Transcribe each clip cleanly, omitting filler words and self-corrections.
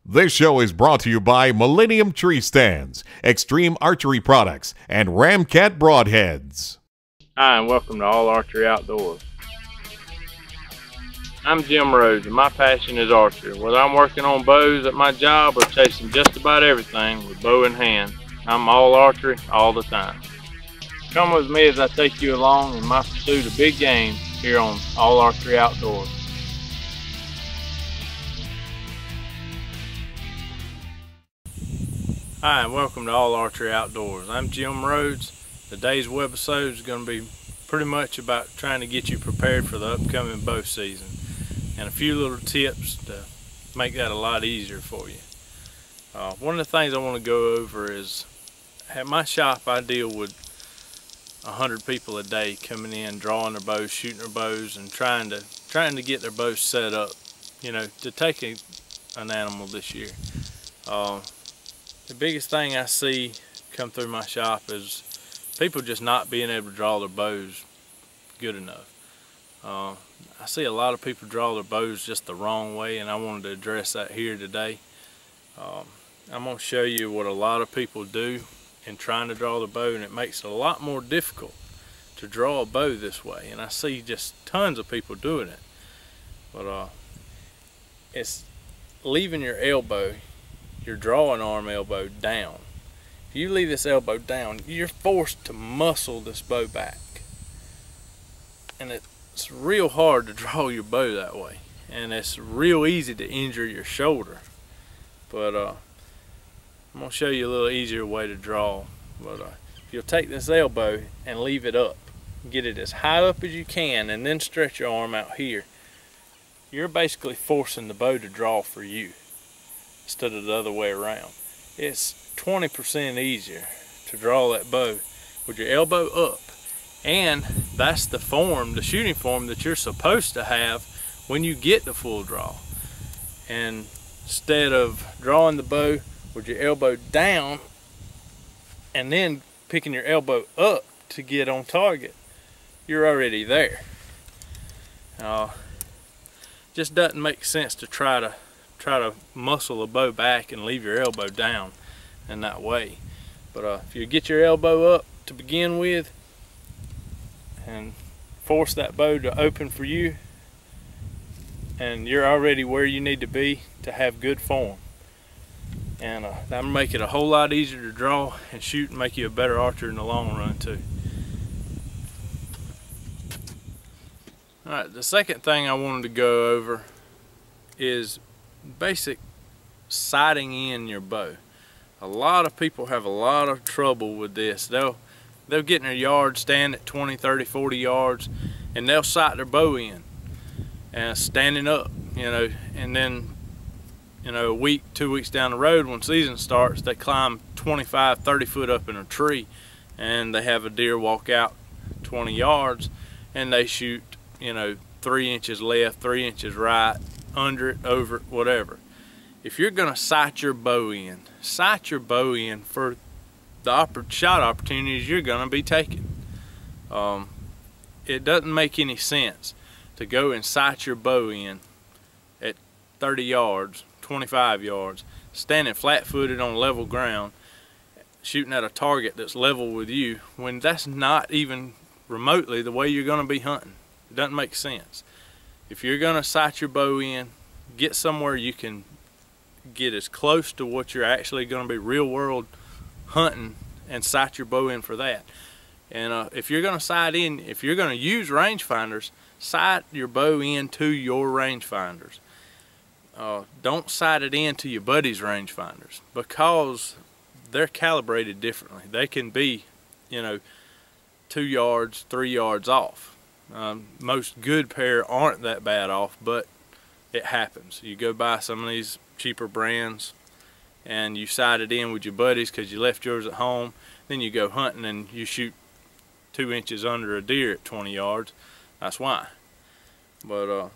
This show is brought to you by Millennium Tree Stands, Extreme Archery Products, and Ramcat Broadheads. Hi, and welcome to All Archery Outdoors. I'm Jim Rhodes, and my passion is archery. Whether I'm working on bows at my job or chasing just about everything with bow in hand, I'm all archery all the time. Come with me as I take you along in my pursuit of big game here on All Archery Outdoors. Hi, and welcome to All Archery Outdoors. I'm Jim Rhodes. Today's webisode is going to be pretty much about trying to get you prepared for the upcoming bow season and a few little tips to make that a lot easier for you. One of the things I want to go over is at my shop I deal with 100 people a day coming in, drawing their bows, shooting their bows, and trying to get their bows set up, you know, to take an animal this year. The biggest thing I see come through my shop is people just not being able to draw their bows good enough. I see a lot of people draw their bows just the wrong way, and I wanted to address that here today. I'm going to show you what a lot of people do in trying to draw the bow, and it makes it a lot more difficult to draw a bow this way, and I see just tons of people doing it. But it's leaving your elbow, your drawing arm elbow, down. If you leave this elbow down, you're forced to muscle this bow back, and it's real hard to draw your bow that way, and it's real easy to injure your shoulder. But I'm going to show you a little easier way to draw. But if you'll take this elbow and leave it up, get it as high up as you can, and then stretch your arm out here, you're basically forcing the bow to draw for you instead of the other way around. It's 20% easier to draw that bow with your elbow up, and that's the form, the shooting form that you're supposed to have when you get the full draw. And instead of drawing the bow with your elbow down and then picking your elbow up to get on target, you're already there. Just doesn't make sense to try to muscle a bow back and leave your elbow down in that way. But if you get your elbow up to begin with and force that bow to open for you, and you're already where you need to be to have good form. And that'll make it a whole lot easier to draw and shoot, and make you a better archer in the long run too. Alright, the second thing I wanted to go over is basic sighting in your bow. A lot of people have a lot of trouble with this. They'll get in their yard, stand at 20, 30, 40 yards, and they'll sight their bow in and standing up, you know, and then, you know, a week, 2 weeks down the road when season starts, they climb 25, 30 foot up in a tree, and they have a deer walk out 20 yards, and they shoot, you know, 3 inches left, 3 inches right, under it, over it, whatever. If you're gonna sight your bow in for the shot opportunities you're gonna be taking. It doesn't make any sense to go and sight your bow in at 30 yards, 25 yards, standing flat-footed on level ground, shooting at a target that's level with you, when that's not even remotely the way you're gonna be hunting. It doesn't make sense. If you're gonna sight your bow in, get somewhere you can get as close to what you're actually gonna be real world hunting, and sight your bow in for that. And if you're gonna sight in, if you're gonna use rangefinders, sight your bow into your rangefinders. Don't sight it into your buddy's rangefinders, because they're calibrated differently. They can be, you know, 2 yards, 3 yards off. Most good pair aren't that bad off, but it happens. You go buy some of these cheaper brands and you sight it in with your buddies because you left yours at home, then you go hunting and you shoot 2 inches under a deer at 20 yards. That's why. But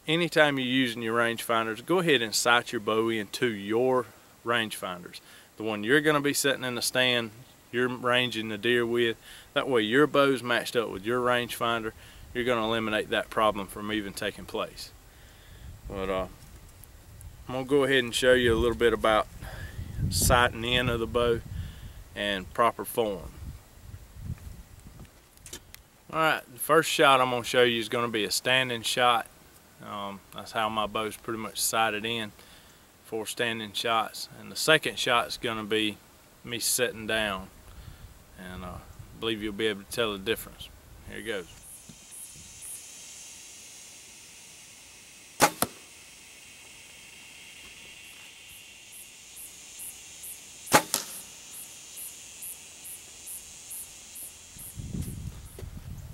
anytime you're using your rangefinders, go ahead and sight your bow into your rangefinders, the one you're going to be sitting in the stand you're ranging the deer with. That way your bow's matched up with your rangefinder. You're going to eliminate that problem from even taking place. But I'm going to go ahead and show you a little bit about sighting in of the bow and proper form. Alright, the first shot I'm going to show you is going to be a standing shot. That's how my bow's pretty much sighted in for standing shots. And the second shot is going to be me sitting down. And I believe you'll be able to tell the difference. Here it goes.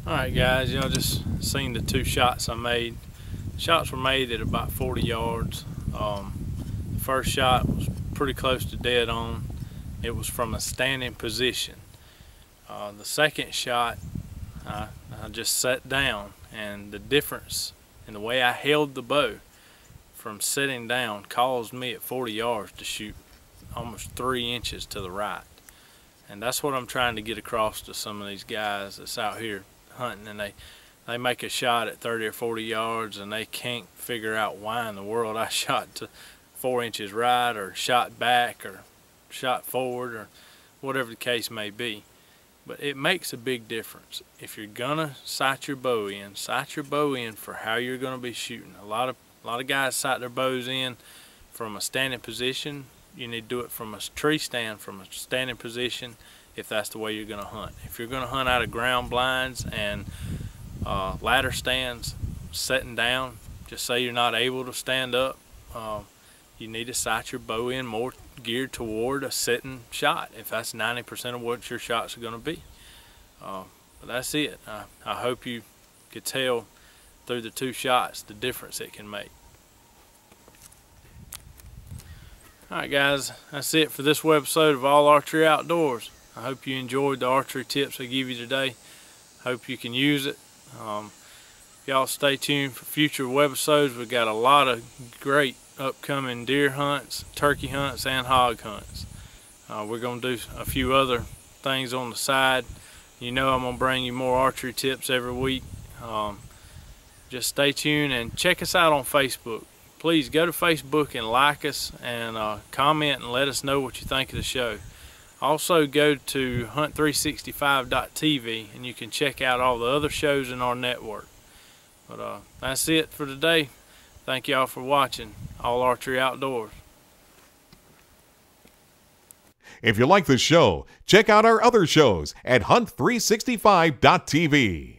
Alright guys, just seen the two shots I made. Shots were made at about 40 yards. The first shot was pretty close to dead on. It was from a standing position. The second shot, I just sat down, and the difference in the way I held the bow from sitting down caused me at 40 yards to shoot almost 3 inches to the right. And that's what I'm trying to get across to some of these guys that's out here hunting, and they make a shot at 30 or 40 yards and they can't figure out why in the world I shot to 4 inches right, or shot back, or shot forward, or whatever the case may be. But it makes a big difference. If you're gonna sight your bow in for how you're gonna be shooting. A lot of guys sight their bows in from a standing position. You need to do it from a tree stand, from a standing position, if that's the way you're going to hunt. If you're going to hunt out of ground blinds and ladder stands, sitting down, just say you're not able to stand up, you need to sight your bow in more geared toward a sitting shot, if that's 90% of what your shots are going to be. But that's it. I hope you could tell through the two shots the difference it can make. Alright guys, that's it for this webisode of All Archery Outdoors. I hope you enjoyed the archery tips I give you today. Hope you can use it. Y'all stay tuned for future webisodes. We've got a lot of great upcoming deer hunts, turkey hunts, and hog hunts. We're going to do a few other things on the side. I'm going to bring you more archery tips every week. Just stay tuned and check us out on Facebook. Please go to Facebook and like us, and comment and let us know what you think of the show. Also go to hunt365.tv and you can check out all the other shows in our network. But that's it for today. Thank y'all for watching All Archery Outdoors. If you like the show, check out our other shows at hunt365.tv.